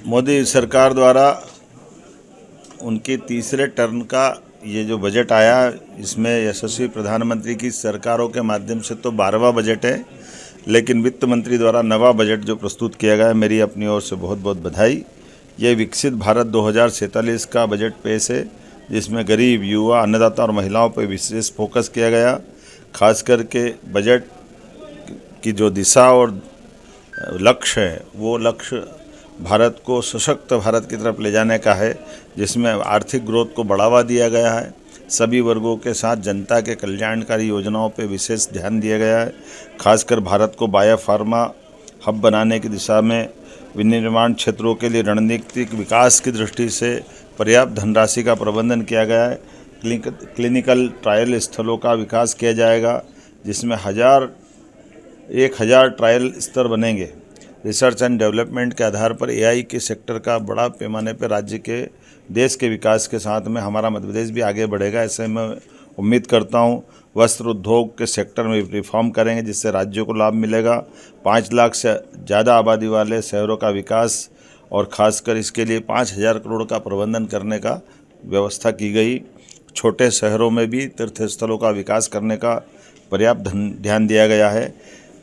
मोदी सरकार द्वारा उनके तीसरे टर्म का ये जो बजट आया, इसमें यशस्वी प्रधानमंत्री की सरकारों के माध्यम से तो 12वां बजट है, लेकिन वित्त मंत्री द्वारा नवा बजट जो प्रस्तुत किया गया है, मेरी अपनी ओर से बहुत बहुत बधाई। ये विकसित भारत 2047 का बजट पेश है, जिसमें गरीब, युवा, अन्नदाता और महिलाओं पर विशेष फोकस किया गया। खास करके बजट की जो दिशा और लक्ष्य है, वो लक्ष्य भारत को सशक्त भारत की तरफ ले जाने का है, जिसमें आर्थिक ग्रोथ को बढ़ावा दिया गया है। सभी वर्गों के साथ जनता के कल्याणकारी योजनाओं पर विशेष ध्यान दिया गया है। खासकर भारत को बायोफार्मा हब बनाने की दिशा में विनिर्माण क्षेत्रों के लिए रणनीतिक विकास की दृष्टि से पर्याप्त धनराशि का प्रबंधन किया गया है। क्लिनिकल ट्रायल स्थलों का विकास किया जाएगा, जिसमें 1000 ट्रायल स्तर बनेंगे। रिसर्च एंड डेवलपमेंट के आधार पर एआई के सेक्टर का बड़ा पैमाने पर राज्य के देश के विकास के साथ में हमारा मध्य प्रदेश भी आगे बढ़ेगा, ऐसे मैं उम्मीद करता हूं। वस्त्र उद्योग के सेक्टर में रिफॉर्म करेंगे, जिससे राज्यों को लाभ मिलेगा। 5 लाख से ज़्यादा आबादी वाले शहरों का विकास और ख़ासकर इसके लिए 5000 करोड़ का प्रबंधन करने का व्यवस्था की गई। छोटे शहरों में भी तीर्थ स्थलों का विकास करने का पर्याप्त ध्यान दिया गया है।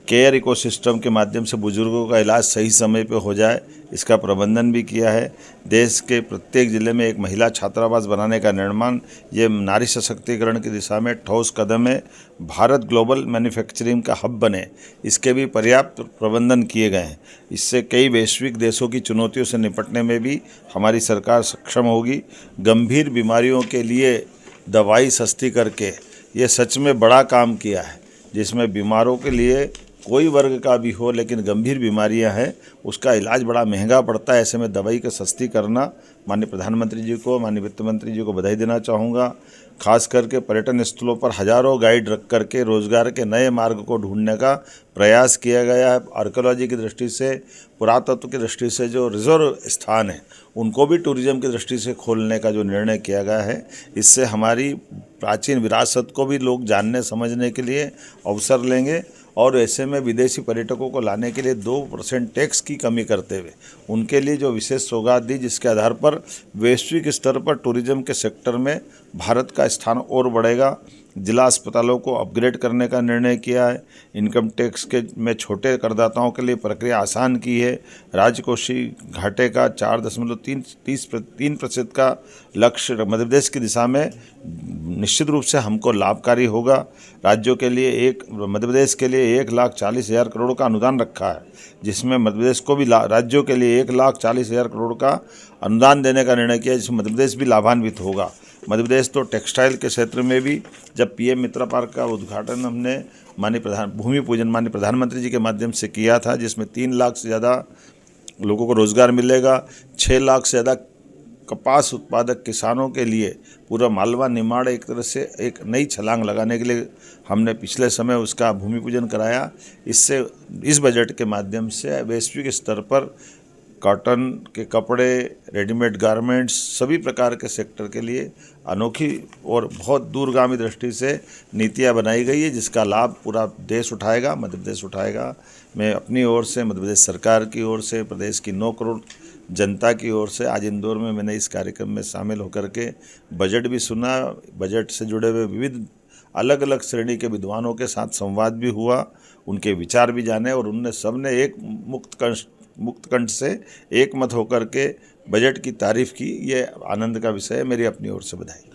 केयर इकोसिस्टम के माध्यम से बुजुर्गों का इलाज सही समय पर हो जाए, इसका प्रबंधन भी किया है। देश के प्रत्येक जिले में एक महिला छात्रावास बनाने का निर्माण, ये नारी सशक्तिकरण की दिशा में ठोस कदम है। भारत ग्लोबल मैन्युफैक्चरिंग का हब बने, इसके भी पर्याप्त प्रबंधन किए गए हैं। इससे कई वैश्विक देशों की चुनौतियों से निपटने में भी हमारी सरकार सक्षम होगी। गंभीर बीमारियों के लिए दवाई सस्ती करके ये सच में बड़ा काम किया है, जिसमें बीमारों के लिए कोई वर्ग का भी हो, लेकिन गंभीर बीमारियां हैं, उसका इलाज बड़ा महंगा पड़ता है। ऐसे में दवाई का सस्ती करना, माननीय प्रधानमंत्री जी को, माननीय वित्त मंत्री जी को बधाई देना चाहूँगा। खास करके पर्यटन स्थलों पर हज़ारों गाइड रख करके रोजगार के नए मार्ग को ढूंढने का प्रयास किया गया है। आर्कियोलॉजी की दृष्टि से, पुरातत्व की दृष्टि से जो रिजर्व स्थान है, उनको भी टूरिज्म की दृष्टि से खोलने का जो निर्णय किया गया है, इससे हमारी प्राचीन विरासत को भी लोग जानने समझने के लिए अवसर लेंगे। और ऐसे में विदेशी पर्यटकों को लाने के लिए 2% टैक्स की कमी करते हुए उनके लिए जो विशेष सौगात दी, जिसके आधार पर वैश्विक स्तर पर टूरिज्म के सेक्टर में भारत का स्थान और बढ़ेगा। जिला अस्पतालों को अपग्रेड करने का निर्णय किया है। इनकम टैक्स के में छोटे करदाताओं के लिए प्रक्रिया आसान की है। राजकोषीय घाटे का 4.3% का लक्ष्य मध्य प्रदेश की दिशा में निश्चित रूप से हमको लाभकारी होगा। राज्यों के लिए मध्य प्रदेश के लिए 1,40,000 करोड़ का अनुदान रखा है, जिसमें मध्य प्रदेश को भी राज्यों के लिए 1,40,000 करोड़ का अनुदान देने का निर्णय किया है, जिसमें मध्य प्रदेश भी लाभान्वित होगा। मध्य प्रदेश तो टेक्सटाइल के क्षेत्र में भी, जब पीएम मित्र पार्क का उद्घाटन हमने भूमि पूजन माननीय प्रधानमंत्री जी के माध्यम से किया था, जिसमें 3 लाख से ज़्यादा लोगों को रोज़गार मिलेगा। 6 लाख से ज़्यादा कपास उत्पादक किसानों के लिए पूरा मालवा निमाड़ एक तरह से एक नई छलांग लगाने के लिए हमने पिछले समय उसका भूमि पूजन कराया। इससे इस बजट के माध्यम से वैश्विक स्तर पर कॉटन के कपड़े, रेडीमेड गारमेंट्स, सभी प्रकार के सेक्टर के लिए अनोखी और बहुत दूरगामी दृष्टि से नीतियां बनाई गई है, जिसका लाभ पूरा देश उठाएगा, मध्य प्रदेश उठाएगा। मैं अपनी ओर से, मध्य प्रदेश सरकार की ओर से, प्रदेश की 9 करोड़ जनता की ओर से आज इंदौर में मैंने इस कार्यक्रम में शामिल होकर के बजट भी सुना। बजट से जुड़े हुए विविध अलग अलग श्रेणी के विद्वानों के साथ संवाद भी हुआ, उनके विचार भी जाने, और उनने सबने एक मुक्त कंठ से एक मत होकर के बजट की तारीफ की। ये आनंद का विषय है। मेरी अपनी ओर से बधाई।